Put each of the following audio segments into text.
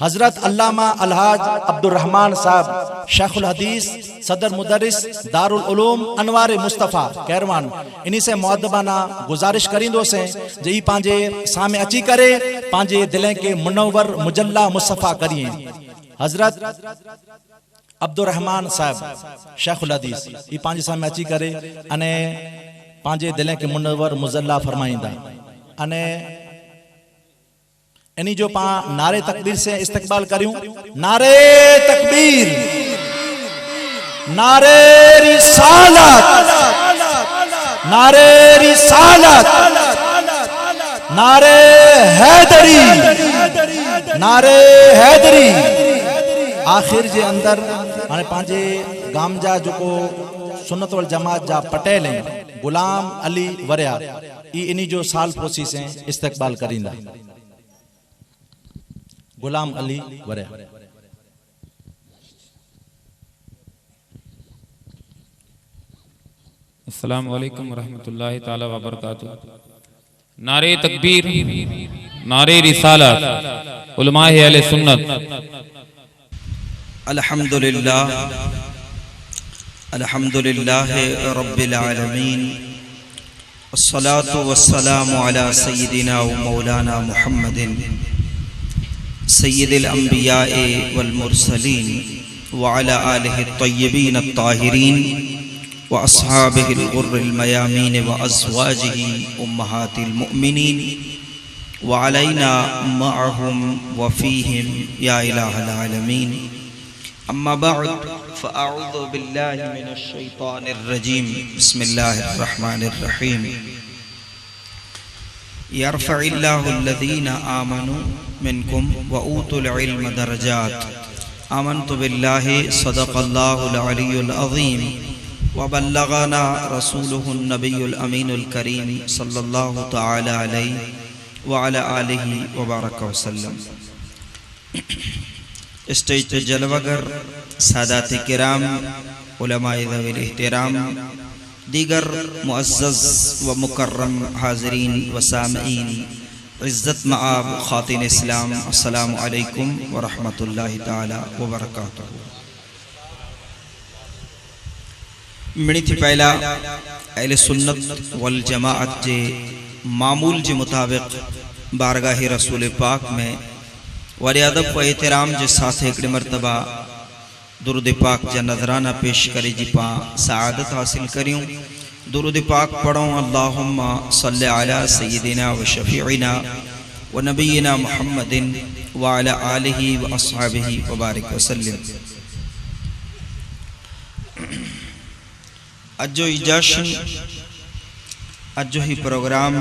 हजरत अल्लामा अलहाज अब्दुल रहमान साहब शेखुल हदीस सदर मुदरिस दारुल उलूम अनवार मुस्तफ़ा कैरवान इन्हीं से मुअद्दबाना गुजारिश करींदो से जे पांजे सामे अची करे पांजे दिलें के मुनव्वर मुजल्ला मुस्तफ़ा करिए। हजरत अब्दुल रहमान साहब शेखुल हदीस ई पांजे सामे अची करे अने पांजे दिलें के मुनव्वर मुजल्ला फरमाइंदा अने इन्हीं जो पा नारे तकबीर से इस्तकबाल करूं। नारे तकबीर, नारे रिसालत, नारे रिसालत, नारे हैदरी, नारे हैदरी। आखिर जे अंदर हाणे पांजे गाम जा जो सुन्नत वल जमात जा पटेल हैं गुलाम अली वरिया ई इन्हीं जो साल पोसी से इस्तकबाल करींदा। गुलाम अली वरिया। अस्सलाम वालेकुम वरहमतुल्लाहि ताला व बरकातुहू। नारे तकबीर, नारे रिसालत, उलमाए अहले सुन्नत। अल्हम्दुलिल्लाह, अल्हम्दुलिल्लाह रब्बिल आलमीन, वस्सलातु वस्सलामु अला सय्यिदिना व मौलाना मुहम्मदिन सय्यिदिल अंबिया वल मुरसलीन व अला आलिहि तय्यबीन अत्ताहिरीन व अस्हाबिहिल गुर्रिल मयामीन व अज़वाजिहि उम्महातिल मुमिनीन व अलैना मअहुम व फीहिम या इलाहल आलमीन। अम्मा बअद फ़अऊज़ु बिल्लाहि मिनश शैतानिर रजीम। बिस्मिल्लाहिर रहमानिर रहीम। यरफ़इल्लाहु अल्लज़ीना आमनू मिनकुम व ऊतुल इल्म दरजात। आमन्तु बिल्लाहि सदक़ल्लाहुल अलियुल अज़ीम व बल्लगना रसूलुहुन नबियुल अमीनुल करीम सल्लल्लाहु तआला अलैहि व अला आलिहि व बारक वसल्लम। स्टेज पे जलवागर सादात किराम, उलमाए ज़वील एहतराम, दीगर मुअज़्ज़ज़ व मुकर्रम हाज़रीन व सामईन, इज़्ज़त मआब ख़ातिन इस्लाम, अस्सलामु अलैकुम व रहमतुल्लाहि ताला व बरकातुहू। मिणी थी पहला अहले सुन्नत वल जमाअत जे मामूल जे मुताबिक बारगाह रसूल पाक में वरी अदब व एहतराम जे साथ हिकड़ी मरतबा दुरूद पाक जा नजराना पेश करे जी पा सआदत हासिल करियूं। दुरूद पाक पढ़ूं। अल्लाहुम्मा सल्लि अला सय्यिदिना व शफीइना व नबियिना मुहम्मदिन व अला आलिहि व अस्हाबिहि व बारिक वसल्लम। अजो ही जश्न, अजो ही प्रोग्राम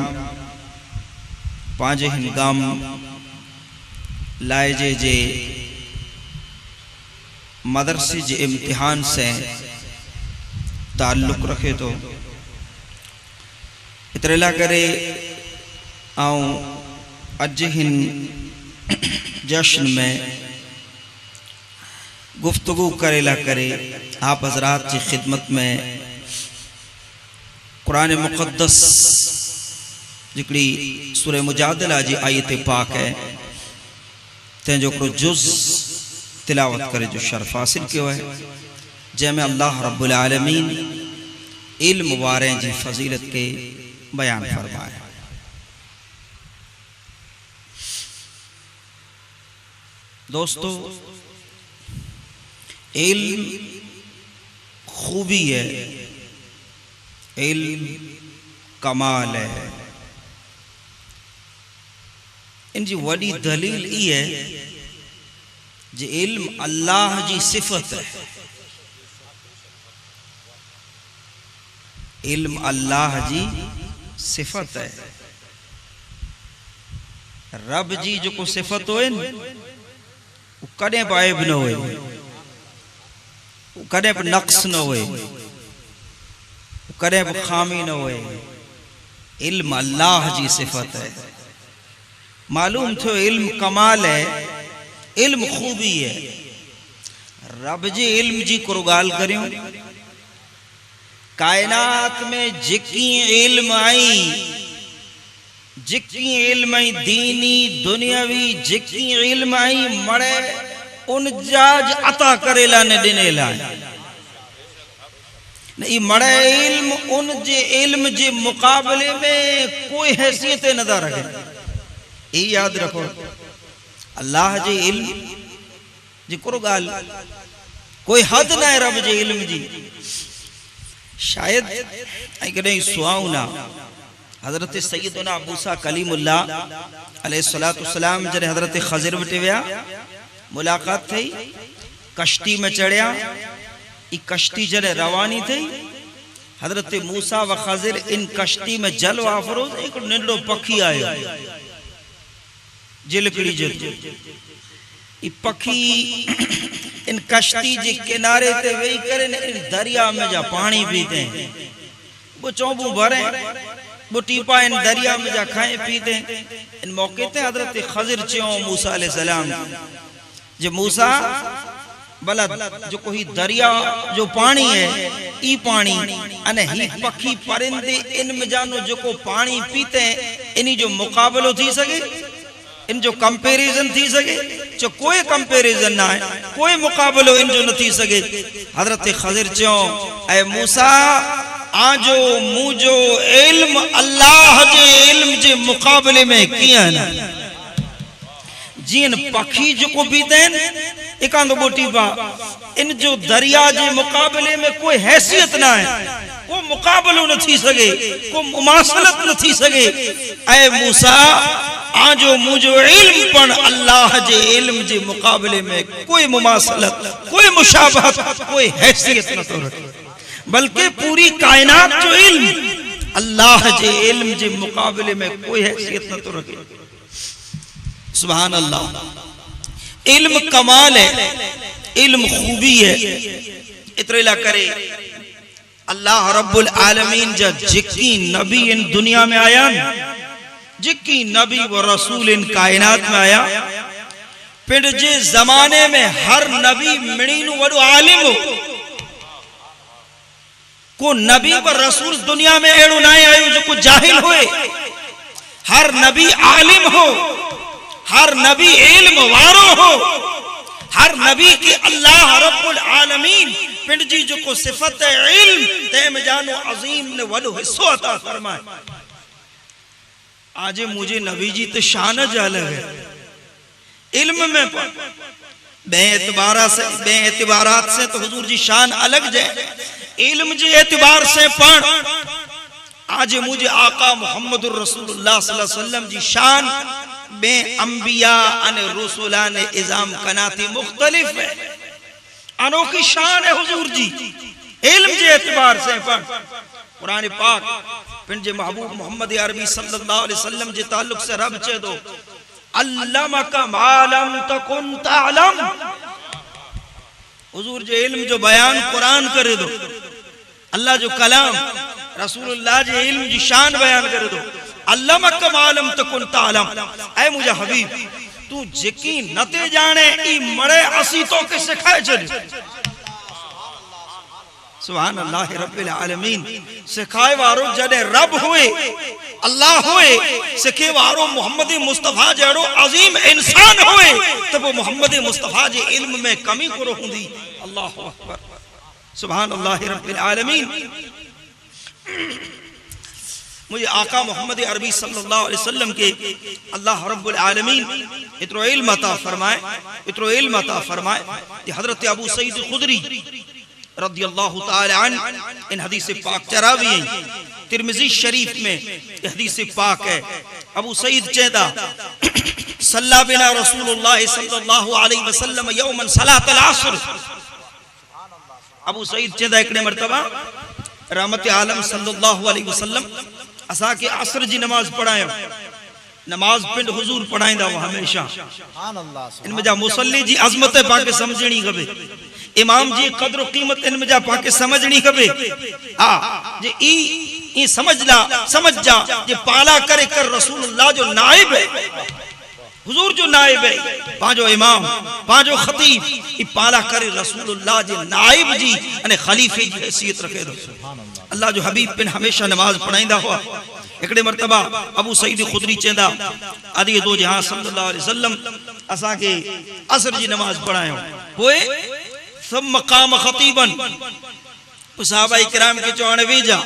पांजे हिंगाम लायजे जे मदरसे जे इम्तिहान से ताल्लुक़ रखे तो इतरेला करे आऊं अज हिन जश्न में गुफ्तगू करेला करे आप हजरात की खिदमत में कुरान मुक़द्दस जिकड़ी सूरह मुजादिला जी आयत पाक है तेजो को जुज़ तिलावत करे जो शर्फ हासिल किया है, जैमें अल्लाह रब्बुल आलमीन इल्म वारे जी फजीलत के बयान फरमाए। दोस्तों, इल्म खूबी है, इल्म कमाल है। इनकी वड़ी दलील ये है जे इल्म अल्लाह जी सिफत है। इल्म अल्लाह जी सिफत है। रब जी जो को सिफत होए वो कदे पाइब न होए, वो कदे नक्स न होए, वो कदे खामी न होए। इल्म अल्लाह जी सिफत है। मालूम थो इल्म कमाल है, इल्म खूबी है। रब जे इल्म जी कुरगाल करियूं। कायनात में जिकी इल्म आई जिकी इल्म दीनी दुनियावी जिकी इल्म मड़े उन जाज अता करेला ने दिनेला नहीं मड़े इल्म उन जे इल्म जे मुकाबले में कोई हैसियत न रखे। ये याद रखो अल्लाह जे इल्म जी करो गाल कोई हद ना है रब जे इल्म जी। शायद कहीं सुहाऊ ना हजरत सैयदना मूसा कलीमुल्लाह अलैहिस्सलातु वस्सलाम जरे हजरत खज़िर वटे विया मुलाकात थी कश्ती में चढ़िया ई कश्ती जरे रवानी थी हजरत मूसा व खज़िर इन कश्ती में जल वाफरोज एक नंढो पखी आयो जिलकड़ी जल ई पखी इन कश्ती जे किनारे ते वेही करे इन दरिया में जा पानी पीते वो चौबू भरे वो टीपा इन दरिया में जा खाए पीते। इन मौके ते हजरत खज़िर चयो मूसा अलैहि सलाम जे मूसा भला जो कोई दरिया जो पानी है ई पानी अने ही पखी परिंदे इन में जानो जो को पानी पीते इनी जो मुकाबलो थी सके इन जो कंपैरिजन थी सके जो कोई कंपैरिजन ना है कोई मुकाबलो इन जो न थी सके। हजरत खज़िर चयो ए मूसा आजो मुझो इल्म अल्लाह जे इल्म जे मुकाबले में किया ना जिन पखी जो को बीतेन एकांदो बोटी बा इन जो दरिया जे मुकाबले में कोई हैसियत ना है को मुकाबलो न थी सके को मुमासलत न थी सके। ए मूसा आजो मुझो इल्म पण अल्लाह जे इल्म जे मुकाबले में कोई मुमासलत कोई मुशाबहत कोई हैसियत न तो रखे बल्कि पूरी कायनात जो इल्म अल्लाह जे इल्म जे मुकाबले में कोई हैसियत न तो रखे। सुभान अल्लाह इल्म कमाल है इल्म खूबी है इतरेला करे अल्लाह रब्बुल आलमीन जा जिक्की नबी इन दुनिया में आया जिक्की नबी व रसूल इन कायनात में आया पिंड जे जमाने में हर नबी मिणीनु वडो आलिम हो को नबी व रसूल दुनिया में एड़ो ना आयो जो को जाहिल होए हर नबी आलिम हो हर नबी इल्म वारो हो हर नबी की अल्लाह रब्बुल आलमीन पिंड जी जो को सिफत इल्म ते में जानो अजीम ने वडो हिस्सो अता फरमाए। आज मुझे नबी जी तो शान अलग है इल्म में बेएतिबारात से तो हुजूर जी शान अलग जाए इल्म जे एतिबार से पण आज मुझे आका मुहम्मदुर रसूलुल्लाह सल्लल्लाहु अलैहि वसल्लम जी शान बे अंबिया अने रसूला ने इज़ाम कनाती मुख्तलिफ है अनोखी शान है हुजूर जी इल्म जे एतिबार से पण कुरान पाक पिंड जे महबूब मोहम्मद अरबी सल्लल्लाहु अलैहि वसल्लम जे ताल्लुक से रब चे दो अल्लमका मा लम तकुन तअलम हुजूर जे इल्म जो बयान कुरान करे दो अल्लाह जो कलाम रसूलुल्लाह जे इल्म जी शान बयान करे दो अल्लमका मा लम तकुन तअलम। ऐ मुझे हबीब तू यकीन नते जाने ई मड़े असी तो के सिखाए चल सुभान अल्लाह रब्बिल आलमीन सिखाए वारो जडे रब हुए अल्लाह हुए सिखे वारो मोहम्मद मुस्तफा जड़ो अजीम इंसान हुए तो वो मोहम्मद मुस्तफा जे इल्म में कमी करो हुंदी। अल्लाहु अकबर सुभान अल्लाह रब्बिल आलमीन। मुझे आका मोहम्मद अरबी सल्लल्लाहु अलैहि वसल्लम के अल्लाह रब्बुल आलमीन इतरो इल्म अता फरमाए ये हजरत अबू सईद खुदरी रदियल्लाहु ताला अन्हु इन हदीस पाक चरावी तिरमिजी शरीफ में ये हदीस पाक है। अबू सईद चेदा सल्ला बिना रसूलुल्लाह सल्लल्लाहु अलैहि वसल्लम यौमन सलातल असर अबू सईद चेदा एक मरतबा रहमत आलम सल्लल्लाहु अलैहि वसल्लम असा के असर जी नमाज पढ़ायो नमाज पिंड हुजूर पढ़ाइंदा हमेशा इनमें जा मुसल्ली जी अजमत पाके समझणी खबे इमाम जी कदर कीमत इनमें जा पाके समझणी खबे हां जे ई समझ जा जे पाला करे कर रसूलुल्लाह जो नाइब है हुजूर जो नाइब है पांजो इमाम पांजो खतीब ई पाला करे रसूलुल्लाह जे नाइब जी अने खलीफे जी हैसियत रखे दो। अल्लाह जो हबीब पिन हमेशा नमाज पढ़ाइंदा हुआ एकड़े मर्तबा अबू सईद खुदरी चेंदा अदी दो जहां सल्लल्लाहु अलैहि वसल्लम असा के असर जी नमाज पढ़ायो पोए सब मकाम खतीबन सहाबा इकराम के चवण वेजा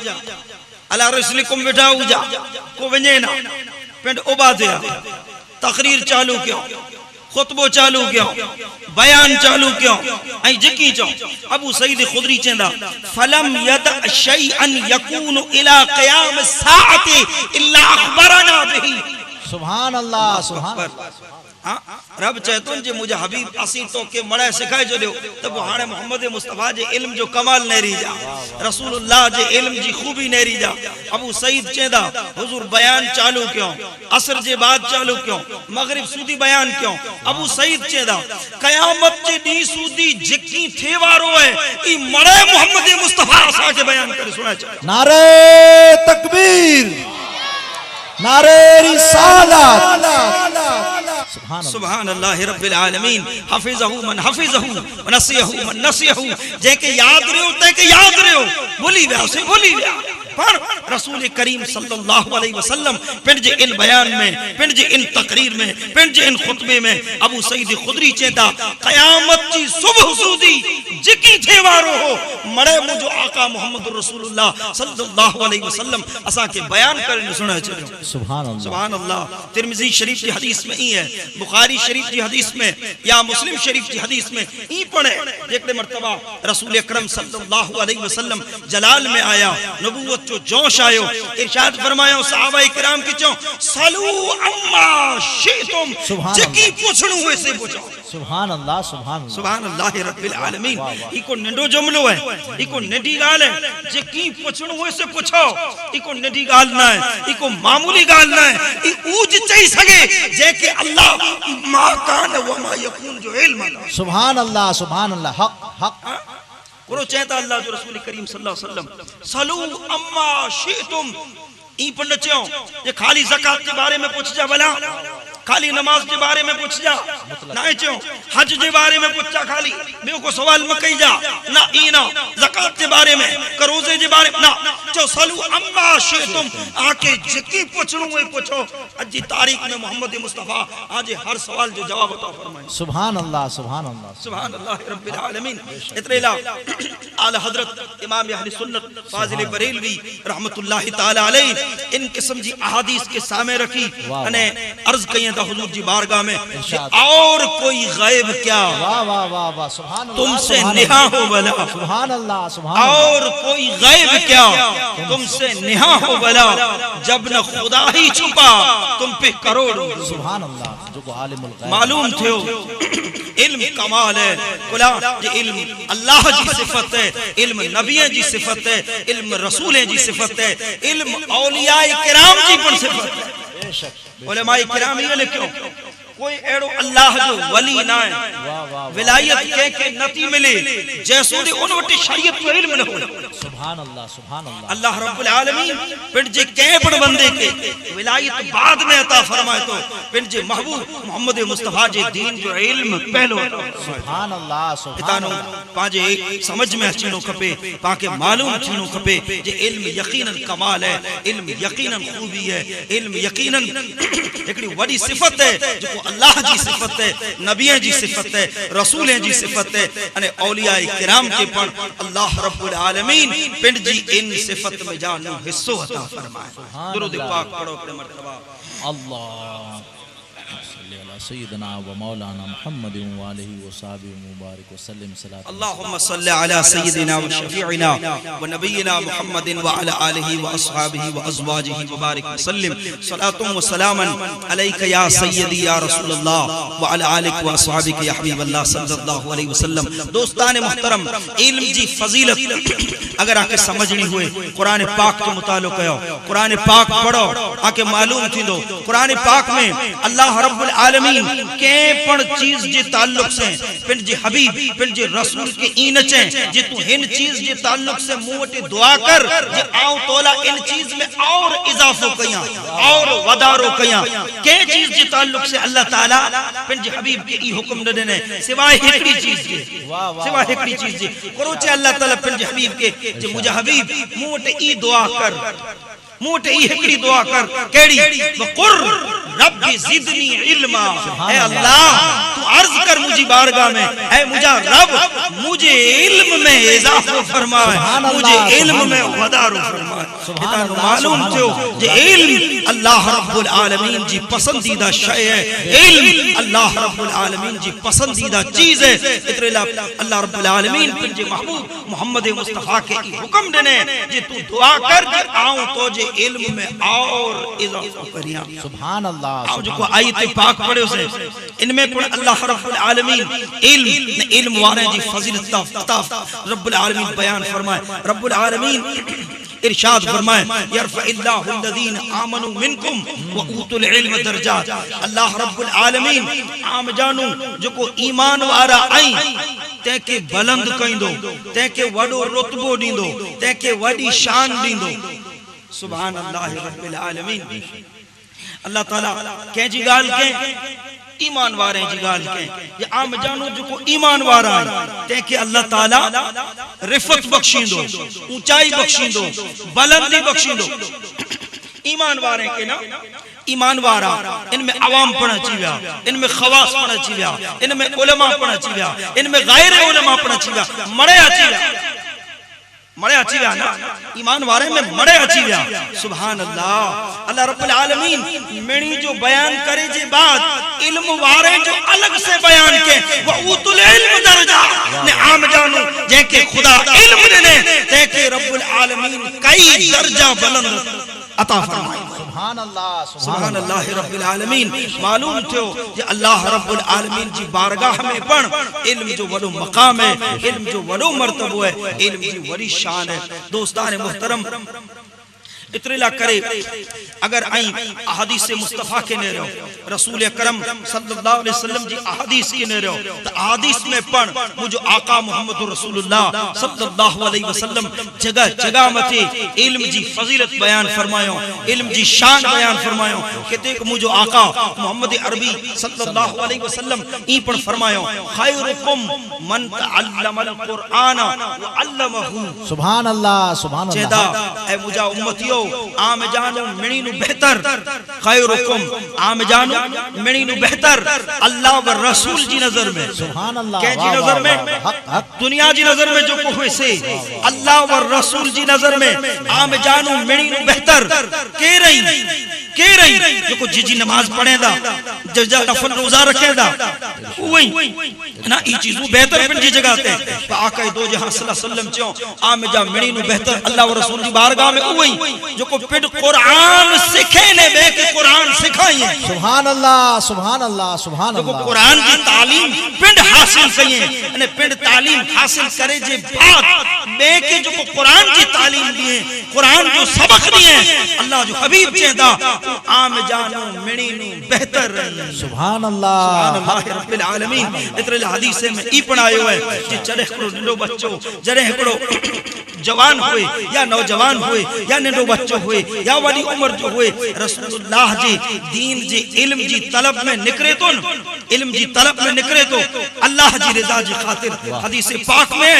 अला रसूलकुम वेठा हुजा को वने ना पिंड उबादिया तकरीर चालू क्यों खुतबो चालू क्यों बयान चालू क्यों आई जकी चो अबू सईद खुदरी चेंदा फलम यद शैअन यकून इला क़याम साअति इल्ला अखबरना बिही सुभान अल्लाह सुभान हाँ रब चेतन जे मुझे हबीब असी तो के मड़े सिखाए जो दियो तब हाणे मोहम्मद मुस्तफा जे इल्म जो कमाल न रही जा रसूलुल्लाह जे इल्म जी खूबी न रही जा अबू सईद चेंदा हुजूर बयान चालू क्यों असर जे बाद चालू क्यों मगरिब सूदी बयान क्यों अबू सईद चेंदा कयामत जे दी सूदी जिकी थे वारो है ई मड़े मोहम्मद मुस्तफा सा के बयान करे सुना नारे तकबीर नारे रिसालत सुभान अल्लाह रब्बिल आलमीन हफिज़हु मन हफिज़हु व नसियहु मन नसियहु जेके याद रहो तेके याद रहो भूली विया से भूली विया पर रसूल करीम सल्लल्लाहु अलैहि वसल्लम पिंड जे इन बयान में पिंड जे इन तकरीर में पिंड जे इन खुतबे में अबू सईद खुदरी चेता कयामत जी सुबह सूदी जिकी थे वारो हो मड़े मुझो आका मोहम्मद रसूलुल्लाह सल्लल्लाहु अलैहि वसल्लम असा के बयान करे सुना चलो सुभान अल्लाह तिरमिजी शरीफ की हदीस में ही है बुखारी शरीफ की हदीस में या मुस्लिम शरीफ की हदीस में ई पढ़े जेकड़े मर्तबा रसूल अकरम सल्लल्लाहु अलैहि वसल्लम जलाल में आया नबूवत जो जोश आयो इरशाद फरमायो सहाबा इकराम की चो सलू अम्मा शितुम जकी पूछणु हुए से पूछो सुभान अल्लाह सुभान अल्लाह रब्बिल आलमीन इको नंडो जुमलो है इको नंडी गाल है जकी पूछणु हुए से पूछो इको नंडी गाल ना है इको मामूली गाल ना है ई ऊज चई सके जेके अल्लाह मा कान व मा यकून जो इल्म सुभान अल्लाह हक हक करो चेता अल्लाह जो रसूल करीम सल्लल्लाहु अलैहि वसल्लम सलू अम्मा शितुम ई पंड चयो ये खाली ज़कात के बारे में पूछ जा भला खाली नमाज के बारे में पूछ जा ना चो हज के बारे में पूछ जा खाली बियो को सवाल में कही जा ना ई ना ज़कात के बारे में रोजे के बारे में ना चो सलू अम्मा शितुम आके जकी पूछणु है पूछो आज की तारीख में मोहम्मद मुस्तफा आज हर सवाल जो जवाब अता फरमाए सुभान अल्लाह रब्बिल आलमीन इतने ला आला हजरत इमाम अहले सुन्नत फाजिल बरेलवी रहमतुल्लाहि ताला अलैहि इन किस्म जी अहादीस के सामने रखी अने अर्ज कई हुजूर जी बारगाह में और कोई गैब क्या वाह सुभान अल्लाह तुमसे निहा हो भला सुभान अल्लाह और कोई गैब क्या तुमसे निहा हो भला जब न खुदा ही छुपा तुम पे करोड़ सुभान अल्लाह जो को आलिमुल गैब मालूम थे इल्म कमाल है कुला ये इल्म अल्लाह जी सिफत है इल्म नबियों जी सिफत है इल्म रसूलें जी सिफत है इल्म औलिया किराम जी पर सिफत है बेशक उलमाए किराम ये लिखो कोई एड़ो अल्लाह जो वली ना है विलायत के नती मिले जैसो दे उन वटे शरीयत को इल्म न हो सुभान अल्लाह अल्लाह रब्बुल आलमीन पिंड जे के पण बंदे के विलायत बाद में अता फरमाए तो पिंड जे महबूब मोहम्मद मुस्तफा जे दीन जो इल्म पहलो सुभान अल्लाह इतानो पाजे समझ में अचनो खपे पाके मालूम थीनो खपे जे इल्म यकीनन कमाल है इल्म यकीनन खूबी है इल्म यकीनन एकड़ी बड़ी सिफत है जो अल्लाह जी सिफत है नबियां जी सिफत है रसूलें जी सिफत है अने औलिया किराम के पण अल्लाह रब्बुल आलमीन पिंड जी इन सिफत में जानो हिस्सो अता फरमाए दुरूद पाक पढ़ो अपने मर्तबा अल्लाह सय्यदना व मौलाना मुहम्मद व आलिहि व सहाबिहि मुबारक व सल्लम सलात अल्लाहुम्मा सल्लि अला सय्यदिना व शफीइना व नबियिना मुहम्मद व अला आलिहि व अस्हाबिहि व अज़वाजिहि व बारिक व सल्लम सलातुन व सलामन अलैका या सय्यदी या रसूलल्लाह व अला आलिक व अस्हाबिक या हबीबल्लाह सल्लल्लाहु अलैहि वसल्लम। दोस्तान मोहतरम इल्म जी फजीलत अगर आके समझनी हुए कुरान पाक के मुतालिक कयो कुरान पाक पढ़ो आके मालूम थींदो कुरान पाक में अल्लाह रब्बुल आलमीन के पण चीज जे ताल्लुक से पिंड जे हबीब पिंड जे रसूल के इन चे जे तू इन चीज जे ताल्लुक से मुंह वटे दुआ कर जे आऊं तोला इन चीज में और इजाफो कया और वदारो कया के चीज जे ताल्लुक से अल्लाह ताला पिंड जे हबीब के ई हुक्म न देने सिवाय एकड़ी चीज के सिवाय एकड़ी चीज जे करो चे अल्लाह ताला पिंड जे हबीब के जे मुझे हबीब मुंह वटे ई दुआ कर मोटे ई हिकड़ी दुआ कर केड़ी वकुर रब्बी जिदनी इल्मा। ऐ अल्लाह तू अर्ज कर मुझी बारगाह में, ऐ मुझा रब मुझे इल्म में इजाफा फरमाए, मुझे इल्म में वदारो फरमाए। मालूम थियो जे इल्म अल्लाह रब्बुल आलमीन जी पसंदीदा शय है, इल्म अल्लाह रब्बुल आलमीन जी पसंदीदा चीज है। इतरे अल्लाह रब्बुल आलमीन पंजे महबूब मोहम्मद मुस्तफा के हुक्म देने जे तू दुआ कर जे आऊं तो जे इल्म में और इजाफा करिया। सुभान अल्लाह। आप जो आयत पाक पढ़े से इनमें कुल अल्लाह रब्बुल आलमीन इल्म वाले जी फजीलत अता रब्बुल आलमीन बयान फरमाए। रब्बुल आलमीन इरशाद फरमाए यरफ़इल्लाहु अल्लज़ीना आमनू मिनकुम व ऊतुल इल्म दरजात। अल्लाह रब्बुल आलमीन आम जानू जो को ईमान वारा आई तेके बुलंद कइंदो, तेके वडो रुतबो दींदो, तेके वडी शान दींदो। सुभान अल्लाह रब्बिल आलमीन। अल्लाह ताला के जी गाल के ईमान वारे जी गाल के ये आम जानो जो को ईमान वारा है तेके अल्लाह ताला रिफत बख्शींदो, ऊंचाई बख्शींदो, बुलंदी बख्शींदो। ईमान वारे के ना ईमान वारा इनमें अवाम पढ़ा चाहिए, इनमें खवास पढ़ा चाहिए, इनमें उलमा पढ़ा चाहिए, इनमें गैर उलमा पढ़ा चाहिए, मरे चाहिए, मरे अचीव्या ना ईमान वारे में मरे अचीव्या। सुभान अल्लाह। अल्लाह रब्बुल आलमीन मेणी जो बयान करे जे बात इल्म वारे जो अलग से बयान के वो उतुल इल्म दर्जा ने आम जानू जेके खुदा इल्म देने तेके रब्बुल आलमीन कई दर्जा बुलंद अता फरमाए। सुभान अल्लाह। सुभान अल्लाह रब्बिल आलमीन। मालूम थियो जे अल्लाह रब्बुल आलमीन जी बारगाह में पण इल्म जो वडो मकाम है, इल्म जो वडो मर्तबो है, इल्म जी वडी शान है। दोस्तान मोहतरम इतरेला करे अगर आई अहादीस मुस्तफा के ने रहो रसूल अकरम सल्लल्लाहु अलैहि वसल्लम जी अहादीस के ने रहो तो अहादीस में पण मुझो आका मोहम्मद रसूलुल्लाह सल्लल्लाहु अलैहि वसल्लम जगह जगह मथे इल्म जी फजीलत बयान फरमायो, इल्म जी शान बयान फरमायो। कहते कि मुझो आका मोहम्मद अरबी सल्लल्लाहु अलैहि वसल्लम ई पण फरमायो खैरुकुम मन तअल्लमल कुरआन व अल्लमहु। सुभान अल्लाह। सुभान अल्लाह। जेदा ए मुझा उम्मतियो आम जानो मिणी नु बेहतर खैरुकुम आम जानो मिणी नु बेहतर अल्लाह व रसूल जी नजर में। सुभान अल्लाह। के जी नजर में दुनिया जी नजर में जो को से अल्लाह व रसूल जी नजर में आम जानो मिणी नु बेहतर के रही जो को जी नमाज पढ़ेदा जजा नफल रोजा रखेदा वही ना ई चीज बेहतर पिन जी जगह ते आका दो जहां सल्लल्लाहु अलैहि वसल्लम चो आम जा मिणी नु बेहतर अल्लाह व रसूल जी बारगाह में वही जो को पिंड कुरान सिखे ने बे के कुरान सिखाई। सुभान अल्लाह। सुभान अल्लाह। सुभान अल्लाह। जो कुरान की तालीम पिंड हासिल कइए अने पिंड तालीम हासिल करे जे बाद बे के जो को कुरान की तालीम दिए, कुरान जो सबक दिए अल्लाह जो हबीब चेदा आम जानो मिणी नु बेहतर रही। सुभान अल्लाह। सुभान अल्लाह रब्बिल आलमीन। इतरे हदीस में ई पढ़ायो है जे जरे एकड़ो नंढो बच्चो जरे एकड़ो जवान हुए या नौजवान हुए या नंढो बच्चो हुए या वडी उम्र जो हुए रसूलुल्लाह जी दीन जी इल्म जी तलब में निकरे तो इल्म जी तलब में निकरे तो अल्लाह जी रजा जी खातिर हदीस पाक में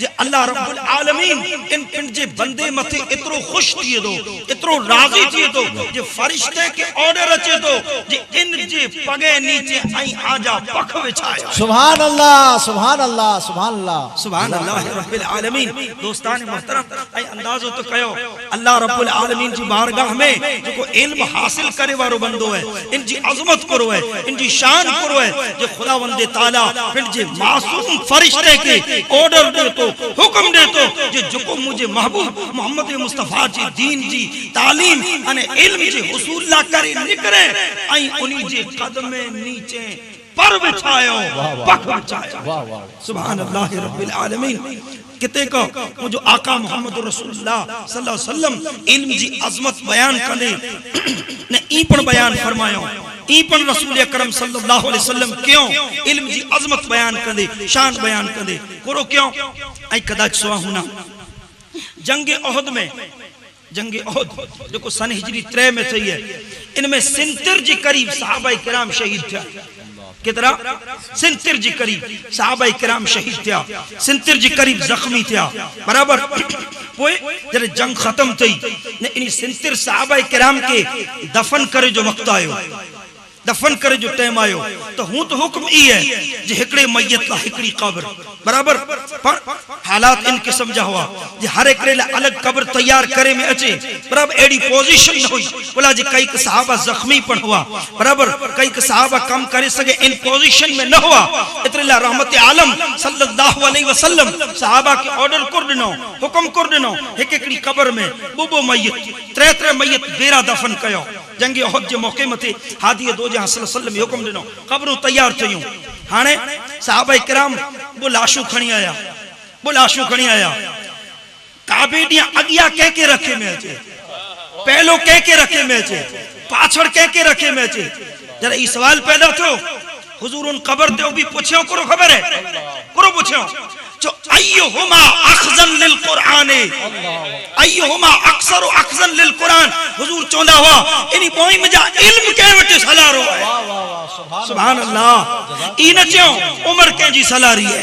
जे अल्लाह रब्बुल आलमीन इन पिंड जे बंदे मथे इतरो खुश थिए दो, इतरो राजी थिए दो जे फरिश्ते के ऑर्डर अचे तो जे इन जे पगे नीचे आई आजा पख विछाया। सुभान अल्लाह। सुभान अल्लाह। सुभान अल्लाह। सुभान अल्लाह रब्बिल आलमीन। दोस्तान मोहतरम आई अंदाजो तो कयो अल्लाह रब्बुल आलमीन जी बारगाह में जो को इल्म हासिल करे वारो बंदो है इन जी अजमत करो है, इन जी शान करो है जे खुदावंद ताला पिंड जे मासूम फरिश्ते के ऑर्डर दे तो हुक्म दे तो जे जो मुझे महबूब मोहम्मद मुस्तफा जी दीन जी तालीम अने इल्म जी हुसूल ला करे निकरे आई उनी जे कदम नीचे पर बिछायो पग बिछायो। सुभान अल्लाह रब्बिल आलमीन। किते को मुझो आका मोहम्मद रसूलुल्लाह सल्लल्लाहु अलैहि वसल्लम इल्म जी अजमत बयान करे ने ई पण बयान फरमायो ई पण रसूल अकरम सल्लल्लाहु अलैहि वसल्लम क्यों इल्म जी अजमत बयान कंदे शान बयान कंदे करो क्यों आई कदाच सुआ हुना जंग ओहद में जंग ओहद जो को सन हिजरी 3 में थई है इनमें 70 जी करीब सहाबा किराम शहीद थे। कितना 70 जी करीब सहाबा किराम शहीद थे, 70 जी करीब जख्मी थे बराबर। पोए जरे जंग खत्म थई ने इन 70 सहाबा किराम के दफन करे जो वक्त आयो, दफन करे जो टाइम आयो, तो हूं तो हुक्म ई है जे हिकड़े मैयत ला हिकड़ी कब्र बराबर, पर हालात इन किस्म जा हुआ जे हर एकड़े ला अलग कब्र तैयार करे में अचे बराबर। एडी पोजीशन न हुई बोला जे कई सहाबा जख्मी पण हुआ बराबर, कई सहाबा कम करे सके इन पोजीशन में न हुआ। इतरे ला रहमत आलम सल्लल्लाहु अलैहि वसल्लम सहाबा के ऑर्डर कर दिनो, हुक्म कर दिनो एक एकड़ी कब्र में बुबो मैयत त्रे मैयत बेरा दफन कयो। जंगी उहद जे मौके मथे हादी दो जहां सल्लल्लाहु अलैहि वसल्लम हुक्म दिनो, कब्रों तैयार थयूं। हाने सहाबा किराम वो लाशू खणी आया, वो लाशू खणी आया। काबे दी अगिया कह के रखे में अचे, पहलो कह के रखे में अचे, पाछड़ कह के रखे में अचे। जरा ई सवाल पैदा थो हुजूर उन कब्र ते भी पूछ्यो करो, खबर है करो पूछ्यो जो अय्युहुमा अखज़न लिल कुरान, अय्युहुमा अक्सर अखज़न लिल कुरान। हुजूर चोंदा हुआ इनी बोई मजा इल्म के वटे सलारो है। सुभान अल्लाह। ई न चयो उम्र के जी सलारी है,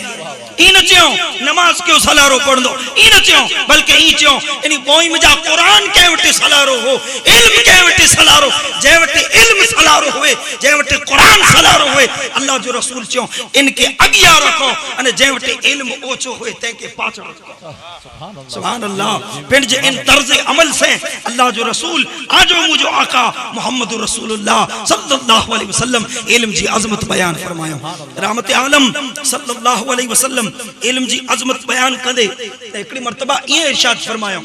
ई न चयो नमाज क्यों सलारो पढ़ दो, ई न चयो बल्कि ई चयो इनी बोई मजा कुरान के वटे सलारो हो, इल्म के वटे सलारो। जे वटे इल्म सलारो होए, जे वटे कुरान सलारो होए, अल्लाह जो रसूल चयो इनके अगिया रखो अने जे वटे इल्म ओछो होए ते के पाछो रखो। सुभान अल्लाह। फिर जे इन तर्ज अमल से अल्लाह जो रसूल आजो मुझो आका मोहम्मद रसूलुल्लाह सल्लल्लाहु अलैहि वसल्लम इल्म जी अजमत बयान फरमायो। रहमत आलम सल्लल्लाहु अलैहि वसल्लम इल्म जी अजमत बयान कंदे एकड़ी मर्तबा ये इरशाद फरमायो।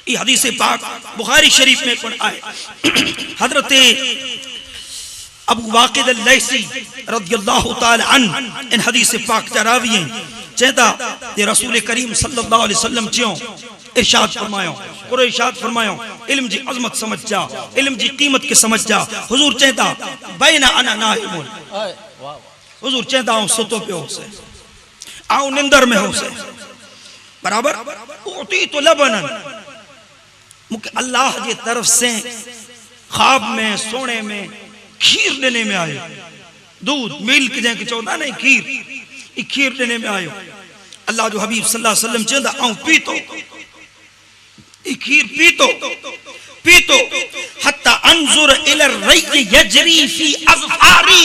ई हदीस पाक बुखारी शरीफ में पण आए। हजरत अबू वाक़िद अल-लैसी रज़ियल्लाहु ताला अन इन हदीस पाक चरावी चेता ये रसूल करीम सल्लल्लाहु अलैहि वसल्लम चियो इरशाद फरमायो, कुरो इरशाद फरमायो इल्म जी अजमत समझ जा, इल्म जी कीमत के समझ जा। हुजूर चेता बैना अना नाइमुन, हुजूर चेता हूं सुतो पियो से, आऊं निंदर में हो से बराबर। उती तो लबनन मुके अल्लाह की तरफ से ख्वाब में सोने में खीर देने में आयो, दूध मिल्क जैसे चौदा नहीं खीर, ई खीर देने में आयो। अल्लाह जो हबीब सल्लल्लाहु अलैहि वसल्लम चंदा आऊं पीतो, ई खीर पीतो पीतो हत्ता अंजुर इला रय यजरी फी अज़फारी।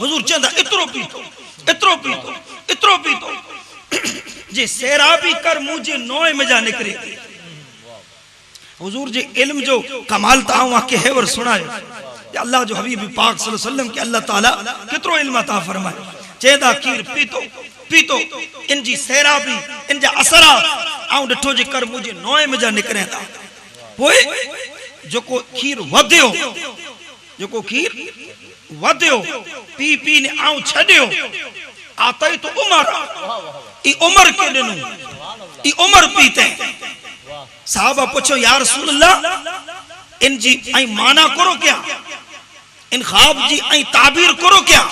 हुजूर चंदा इतरो पीतो, इतरो पीतो, इतरो पीतो जे सैराबी कर मुझे नोए में जा निकरे। हुजूर जे इल्म जो कमाल तावा के हेवर सुनायो अल्लाह जो हबीब पाक सल्लल्लाहु अलैहि वसल्लम के अल्लाह ताला कितरो इल्म अता फरमाए। चेदा खीर पीतो पीतो इन जी सैराबी इन जा असरा आऊं डिठो जे कर मुझे नोए में जा निकरे था। पोए जो को खीर वधियो, जो को खीर वधियो पी पी ने आऊं छडियो आतई तो उमर, ई उमर के दिनु, ई उमर पीते। साहबा पूछो या रसूल अल्लाह इन जी आई माना करो क्या, इन ख्वाब जी आई ताबीर करो क्या,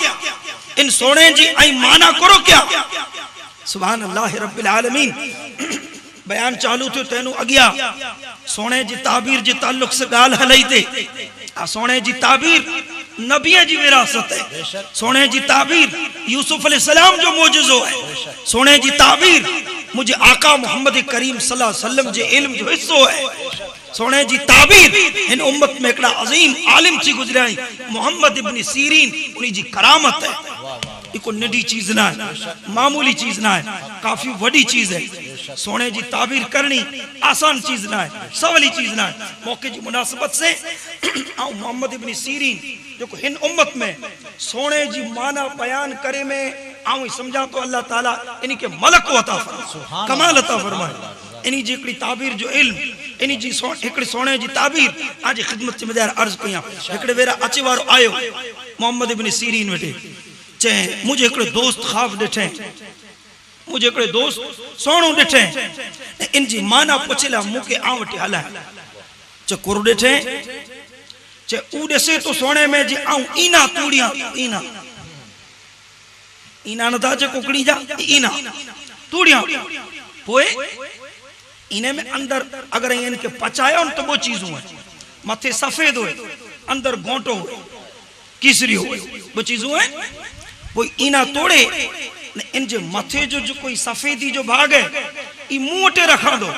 इन सोने जी आई माना करो क्या। सुभान अल्लाह रब्बिल आलमीन। बयान चालू थियो तेनु अगिया सोने जी ताबीर जी ताल्लुक से गाल हलई थे। आ सोने जी ताबीर नबी जी विरासत है, सोने जी ताबीर यूसुफ अलैहिस्सलाम जो मोजज़ो है, सोने जी ताबीर मुझे आका मोहम्मद करीम सल्लल्लाहु अलैहि वसल्लम जे इल्म जो हिस्सो है। सोने जी ताबीर इन उम्मत में एकड़ा अजीम आलिम ची गुजराई मोहम्मद इब्न सीरीन उन्हीं जी करामत है। इको नडी चीज ना है, मामूली चीज ना है, काफी बड़ी चीज है। सोने जी ताबीर करनी आसान चीज ना है, सवली चीज ना है। मौके की मुनासिबत से मोहम्मद इब्न सीरीन जो हिन उम्मत में सोने जी माना बयान करे में आऊं समझा तो अल्लाह ताला इन्हीं के मलक अता फरमाए, कमाल अता फरमाए। इन्हीं जी एकड़ी ताबीर जो इल्म इन्हीं जी एकड़ी सोने जी ताबीर आज खिदमत में अर्ज कया। एकड़े वेरा अचे वारो आयो मोहम्मद इब्न सीरीन वेटे चे मुझे एकड़े दोस्त ख्वाब डिठे, मुझे एकड़े दोस्त सोणो डिठे इन जी माना पुछला मुके आ वटे हला चे कुर डिठे चे ऊ देसे तो सोने में जी आऊं ईना तूड़िया ईना ईना न था चे कुकड़ी जा ईना तूड़िया पोए इन्हें में अंदर अगर इनके पचाया तो वो चीजों है मथे सफेद हो अंदर गोंटो हो किसरी हो वो चीजों है। वो इना तोड़े इन जे मथे जो कोई सफेदी जो भाग है ई मुंह वटे रखंदो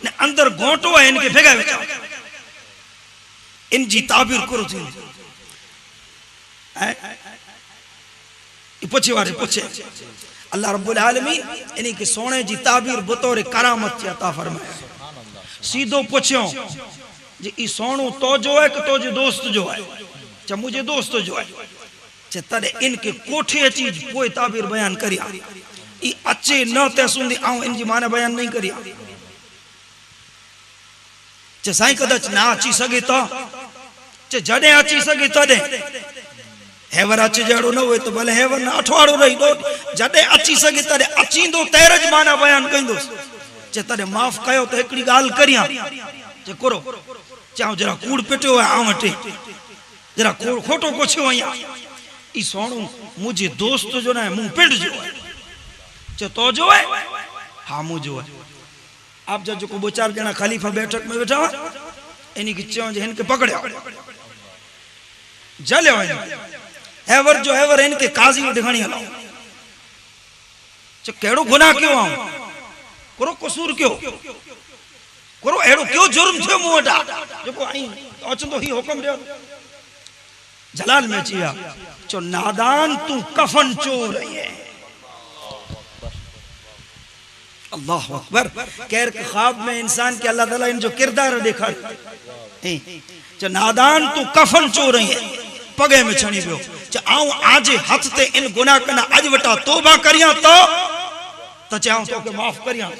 ने अंदर घोटो है इनके भेगा विचा इन जी ताबीर करो थी पूछे वारे पूछे अल्लाह रब्बुल आलमीन इन्हीं के सोने जी ताबीर बतौर करामत अता फरमाया। सीधो पूछो जी ई सोनू तो जो है कि तो जो दोस्त जो है चा मुझे दोस्त जो है चे तड़े इनके कोठे अची पोए ताबीर बयान करिया ई अचे न ते सुंदी आऊं इन जी माने बयान नहीं करिया चे साईं कदच ना अची सके तो चे जडे अची सके तडे हेवर अचे जड़ो न होए तो भले हेवर ना अठवाड़ो रही दो जडे अची सके तडे अचींदो तेरज माना बयान कंदोस चे तडे माफ कयो तो एकड़ी गाल करिया चे करो चाहो जरा कूड़ पिटो है आऊं वटे जरा खोटो कोछो आया ई सोनू मुझे दोस्त जो ना मुंह पिट जो है चे तो जो है हाँ मुंह जो है आप जो को दो चार जना खलीफा बैठक में बैठा हुआ इन्हीं की चों जो इनके पकड़े जले हुए हेवर जो हेवर इनके काजी में दिखानी हलाओ चे केड़ो गुनाह क्यों आऊं करो कसूर क्यों करो एड़ो क्यों जुर्म थियो मुंहटा जो को आई अचंदो ही हुक्म दे जलाल में चिया चो नादान तू कफन चोर है अल्लाह अकबर कहर के ख्वाब में इंसान के अल्लाह ताला इन जो किरदार देखा चो नादान तू कफन चोर है पगे में छणी पियो च आऊं आज हथ ते इन गुनाह कना अज वटा तौबा करिया तो चाहूं तो के माफ करिया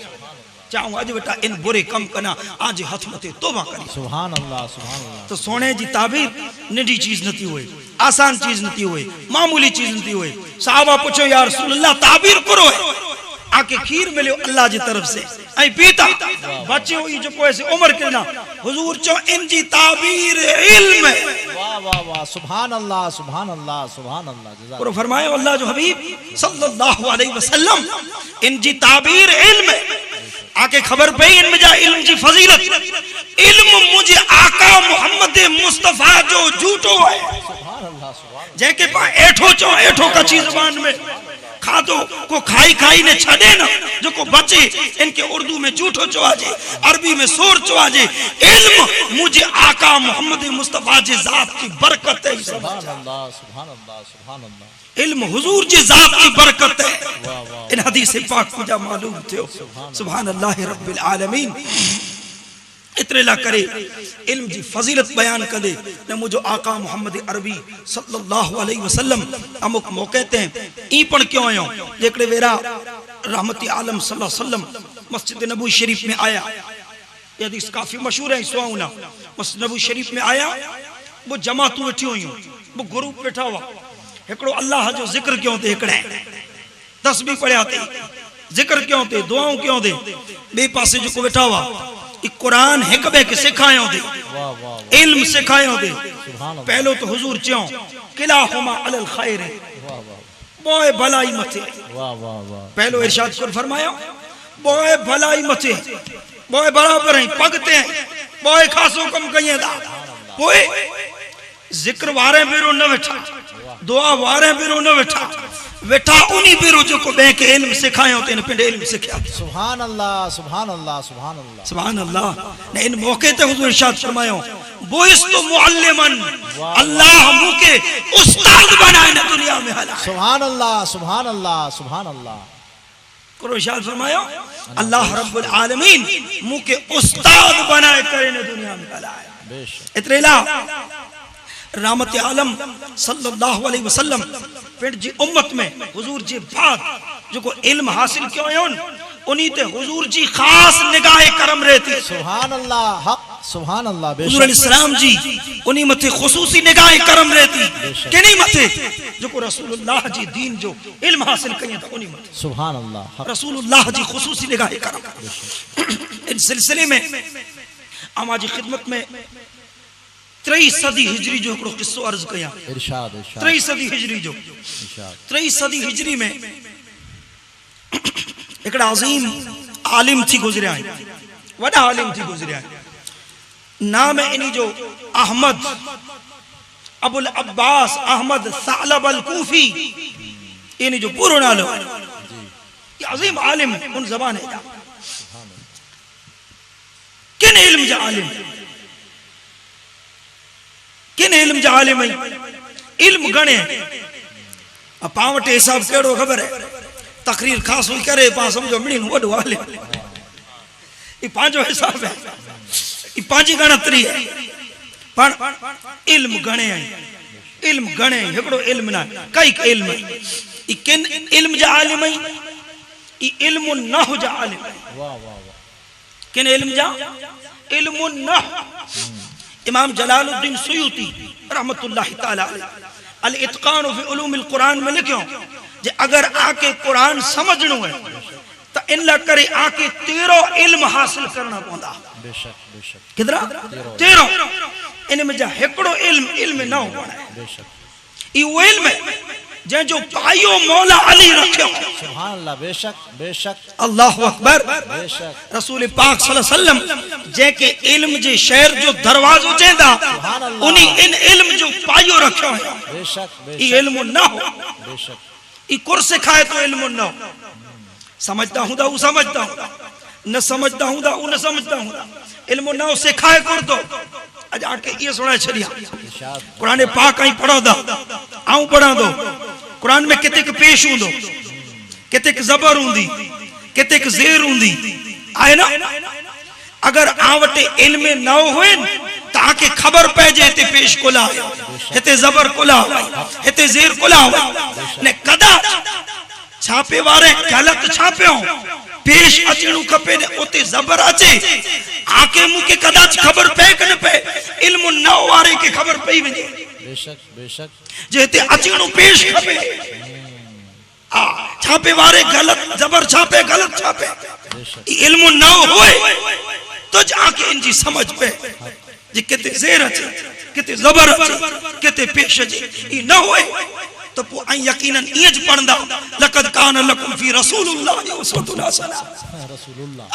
चाहूं अज वटा इन बुरे कम कना आज हथ मथे तौबा करिया सुभान अल्लाह सुभान अल्लाह। तो सोने जी ताबीर निडी चीज नथी होए आसान चीज नथी होए मामूली चीज नथी होए साहबा पूछो या रसूल अल्लाह ताबीर करो है आके खीर मिले अल्लाह जी तरफ से आई पीता बच्चे हुई जो कोई से उम्र के ना हुजूर चो इन जी ताबीर इल्म वाह वाह वाह सुभान अल्लाह सुभान अल्लाह सुभान अल्लाह। और फरमाया अल्लाह जो हबीब सल्लल्लाहु अलैहि वसल्लम इन जी ताबीर इल्म आके खबर पे इनमें जा इल्म जी फजीलत इल्म मुझे आका मोहम्मद मुस्तफा जो झूठो है जेके पा एठो चो एठो कच्ची जुबान में खादो को खाई खाई ने छड़े ना जो को बचे इनके उर्दू में झूठो चवाजे अरबी में सोर चवाजे इल्म मुझे आका मोहम्मद मुस्तफा जी जात की बरकत है सुभान अल्लाह सुभान अल्लाह सुभान अल्लाह। इल्म हुजूर जी जात की बरकत है इन हदीस पाक को जा मालूम थियो सुभान अल्लाह रब्बिल आलमीन। इतने ला करे इल्म जी फजीलत बयान करे ने मुझो आका मोहम्मद अरबी सल्लल्लाहु अलैहि वसल्लम अमुक मौके ते ई पण क्यों आयो जेकड़े वेरा रहमती आलम सल्लल्लाहु अलैहि वसल्लम मस्जिद नबवी शरीफ में आया ये हदीस काफी मशहूर है सुना मस्जिद नबवी शरीफ में आया वो जमातू बैठी हुई वो ग्रुप बैठा हुआ एकड़ो अल्लाह जो जिक्र क्यों थे एकड़े तस्बीह पढ़या थे जिक्र क्यों थे दुआओं क्यों थे बे पासे जो को बैठा हुआ कुरान एक बे के सिखायो दे इल्म सिखायो दे पहलो तो हुजूर चयो किलाहुमा अलल खैर बोए भलाई मथे पहलो इरशाद कर फरमाया बोए भलाई मथे बोए बराबर है पगते हैं बोए खासो कम कइए दा बोए जिक्र वारे बिरो न बैठा दुआ वारे बिरो न बैठा वेठा उन्हीं बिरो जो को बे के इल्म सिखायो तेन पिंड इल्म सिखया सुभान अल्लाह सुभान अल्लाह सुभान अल्लाह सुभान अल्लाह ने इन मौके ते हुजूर इरशाद फरमायो बोइस तो मुअल्लिमन अल्लाह मुके उस्ताद बनाए ने दुनिया में हला सुभान अल्लाह सुभान अल्लाह सुभान अल्लाह। करो इरशाद फरमायो अल्लाह रब्बुल आलमीन मुके उस्ताद बनाए करे ने दुनिया में हला बेशक। इतने ला रहमत आलम सल्लल्लाहु अलैहि वसल्लम फिर जी उम्मत में हुजूर जी बाद जो को इल्म हासिल क्यों होन उन्हीं ते हुजूर जी खास निगाह करम रहती सुभान अल्लाह हक सुभान अल्लाह बेशक। हुजूर अलैहिस्सलाम जी उन्हीं मथे खुसूसी निगाह करम रहती के नहीं मथे जो को रसूलुल्लाह जी दीन जो इल्म हासिल कइए तो उन्हीं मथे सुभान अल्लाह रसूलुल्लाह जी खुसूसी निगाह करम। इन सिलसिले में आमाजी खिदमत में 3 सदी हिजरी जो एकड़ो किस्सो अर्ज कया इरशाद इरशाद 3 सदी हिजरी जो 3 सदी हिजरी में एकड़ा अजीम आलिम थी गुजरिया वडा आलिम थी गुजरिया नाम इनी जो अहमद अबुल अब्बास अहमद सालब अल कूफी इनी जो पूरो नालो ये अजीम आलिम उन जबान है किन इल्म जा आलिम, किन इल्म जा आलिम इल्म गणे पां वटि हिसाब केड़ो खबर है तकरीर खास हुई करे पा समझो मिणी वडो आलिम ई पांजो हिसाब है ई पांजी गणतरी है पण इल्म गणे इल्म गणे एकड़ो इल्म ना कई इल्म ई किन इल्म जा आलिम ई इल्म नह जा आलिम। वाह वाह वाह किन इल्म जा इल्म नह। इमाम जलालुद्दीन सुयूती रहमतुल्लाह ताला अल इत्कान फी उलूमिल कुरान में लिखियो जे अगर आके कुरान समझणो है तो इन ला करे आके 13 इल्म हासिल करना पौंदा। बेशक बेशक कितना 13 इन में जा एकड़ो इल्म इल्म न हो बेशक ई वो इल्म जे जो पायो मौला अली रखियो। सुभान अल्लाह बेशक बेशक अल्लाहु अकबर बेशक रसूल पाक सल्लल्लाहु अलैहि वसल्लम जे के इल्म जे शहर जो दरवाजो चेंदा उनी इन इल्म जो पायो रखियो है। बेशक बेशक ई इल्म न हो बेशक ई कुर्स खाए तो इल्म न हो। समझता हूं वो समझता हूं न समझता हूं वो न समझता हूं इल्म न सिखाए कर दो आज आके ये सुना छड़िया कुरान पाक आई पढ़ो दा आऊं पढ़ा दो कुरान में किते के पेश हुंदो किते के जबर हुंदी किते के ज़ेर हुंदी आए ना। अगर आवटे इल्म न होए ताके खबर पे जे ते पेश कोला हिते जबर कोला हिते ज़ेर कोला ने कदा छापे वारे गलत छापियो पेश अचणू खपे ने ओते जबर अचे आके मुके कदाच खबर पे कने पे इल्म न वारे के खबर पई वने। बेशक बेशक जेते अचणू पेश खपे आ छापे वारे गलत जबर छापे गलत छापे इल्म न होए तो जाके इनजी समझ पे जे किते ज़ेर अचे किते जबर अचे किते पेश अचे ई न होए तो पो आई यकीनन इज पढ़ंदा लक़द कान लकुम फी रसूलुल्लाह उसवतुन हसना रसूलुल्लाह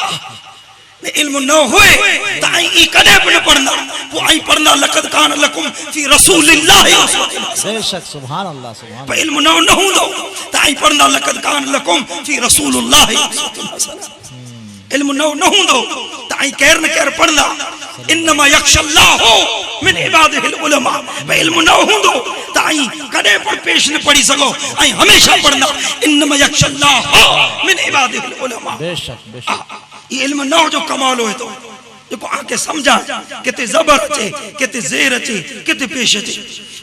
ने इल्म न होए त आई ई कदे न पढ़ंदा पो आई पढ़ंदा लक़द कान लकुम फी रसूलिल्लाह उसवतुन हसना। बेशक सुभान अल्लाह सुभान अल्लाह इल्म न होंदो त आई पढ़ंदा लक़द कान लकुम फी रसूलुल्लाह उसवतुन हसना। इल्म न होंदो त आई केर न केर पढ़ंदा इन्नमा यख्शल्लाहु मिन इबादिहिल उलमा वे इल्म न होंदो त आई कदे पर पेश न पढ़ी सको आई हमेशा पढ़ना इन्नमा यख्शल्लाहु मिन इबादिहिल उलमा। बेशक बेशक ये इल्म न हो जो कमाल होए तो देखो आके समझा किते जबर अचे किते ज़ेर अचे किते पेश अचे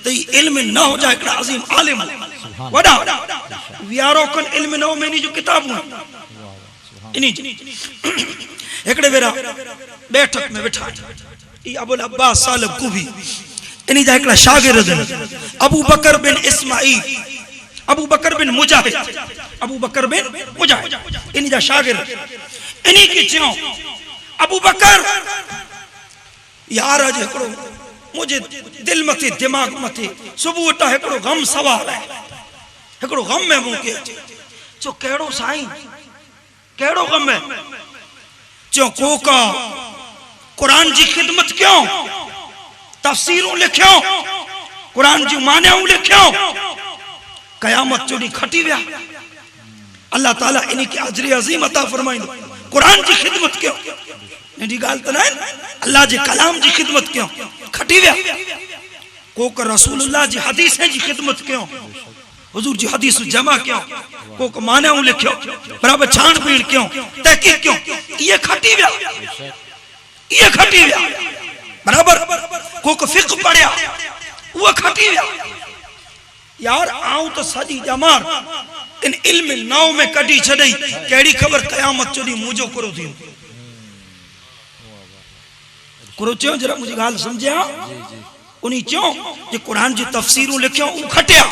तो ये इल्म न हो जाए एकड़ा अजीम आलिम वडा वियारो कन इल्म न हो मेनी जो किताबू इनी एकड़े बेरा बैठक में बैठा ई अबुल अब्बास सालब कुफी इनी जा एकड़ा शागिर्द अबू बकर बिन इस्माइल अबू बकर बिन मुजाहिद अबू बकर बिन मुजाहिद इनी जा शागिर्द इनी की चो अबू बकर यार आज एकड़ो मुझे दिल मथे दिमाग मथे सुबह उठा एकड़ो गम सवार है एकड़ो गम में मुके चो केड़ो साईं केड़ो गम है चो कोका कुरान जी खिदमत क्यों तफसीरों लिखियो कुरान जी मानियाऊं लिखियो कयामत चोड़ी खटी विया अल्लाह ताला इन्हीं के अजर अजीम अता फरमाइंदो कुरान जी खिदमत क्यों नडी गाल त ना अल्लाह जी कलाम जी खिदमत क्यों खटी विया कोक रसूलुल्लाह जी हदीस जी खिदमत क्यों हुजूर जी हदीस जमा क्यों कोक मानियाऊं लिखियो बराबर छानबीन क्यों तहकीक क्यों ये खटी विया ये खटी विया बराबर कोक फिक्र पढ़िया वो खटी विया यार आऊं तो सजी जमार इन इल्म नाव में कटी छड़ई केड़ी खबर कयामत चोदी मुझो करो थी करो चो जरा मुझे गाल समझया उनी चो जे कुरान जी तफसीरूं लिखियो उ खटिया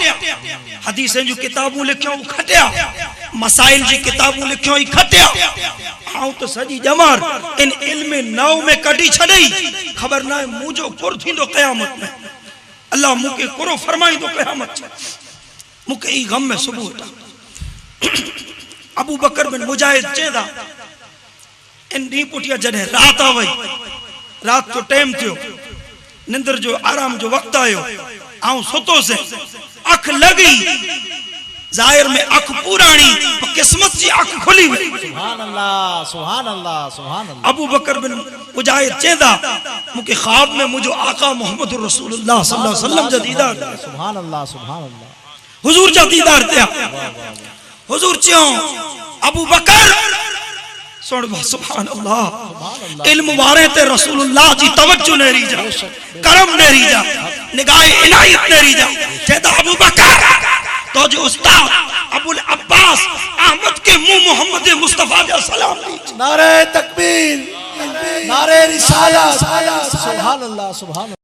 हदीसें जो किताबूं लिखियो उ खटिया मसाइल जी किताबूं लिखियो ई खटिया आऊं तो सजी जमार इन इल्म नाव में कटी छड़ई खबर ना मुझो कुर थींदो कयामत में अल्लाह मुके कुरो फरमाई दो कयामत मुके ई गम में सुबह उठा अबू बकर बिन मुजाहिद चेदा इन दी पुटिया जने रात आ वई रात तो टाइम थियो निंदर जो आराम जो वक्त आयो आऊं सुतो से अख लगी जाहिर में अख पुरानी किस्मत जी अख खुली हुई। सुभान अल्लाह सुभान अल्लाह सुभान अल्लाह। अबू बकर बिन मुजाहिद चेंदा मुके ख्वाब में मुझो आका मोहम्मद रसूलुल्लाह सल्लल्लाहु अलैहि वसल्लम जा दीदार। सुभान अल्लाह सुभान अल्लाह। हुजूर जा दीदार त्या हुजूर च्यों अबू बकर सुन सुभान अल्लाह। इल्म वारे ते रसूलुल्लाह जी तवज्जो नेरी जा करम नेरी जा निगाह इनायत नेरी जा चेदा अबू बकर तो जो उस्ताद अबुल अब्बास अहमद के मुंह मोहम्मद मुस्तफा जा सलाम दीजिए। नारे तकबीर नारे रिसालत। सुभान अल्लाह सुभान अल्लाह।